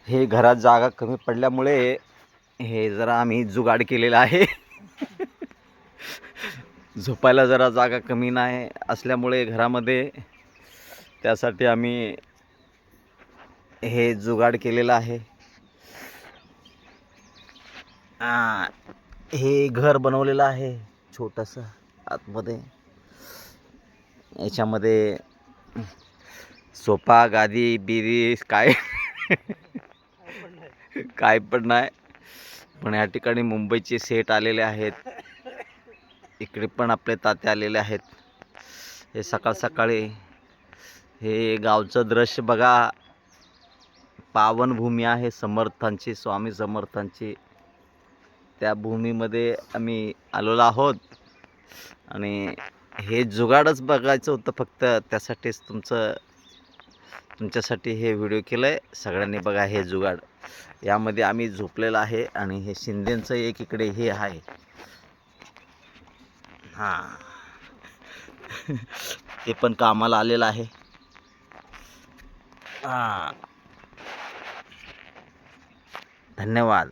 हे घरात जागा कमी पडल्यामुळे हे जरा आम्ही जुगाड केलेला आहे. झोपायला जरा जागा कमी नाही असल्यामुळे घरामध्ये, त्यासाठी आम्ही हे जुगाड केलेलं आहे. हे घर बनवलेलं आहे छोटंसं आतमध्ये. याच्यामध्ये सोफा गादी बिरी काय काय पण नाही. पण या ठिकाणी मुंबईचे सेट आलेले आहेत. इकडे पण आपले तात्या आलेले आहेत. हे सकाळ सकाळी हे गावचं दृश्य बघा. पावनभूमी आहे समर्थांची, स्वामी समर्थांची. त्या भूमीमध्ये आम्ही आलेलो आहोत आणि हे जुगाडच बघायचं होतं फक्त. त्यासाठीच तुमच्यासाठी हे व्हिडिओ केलं आहे. सगळ्यांनी बघा हे जुगाड. यामध्ये आम्ही झोपलेलं आहे आणि हे शिंदेचं एक इकडे हे आहे. हां, ते पण कामाला आलेलं आहे. हां, धन्यवाद.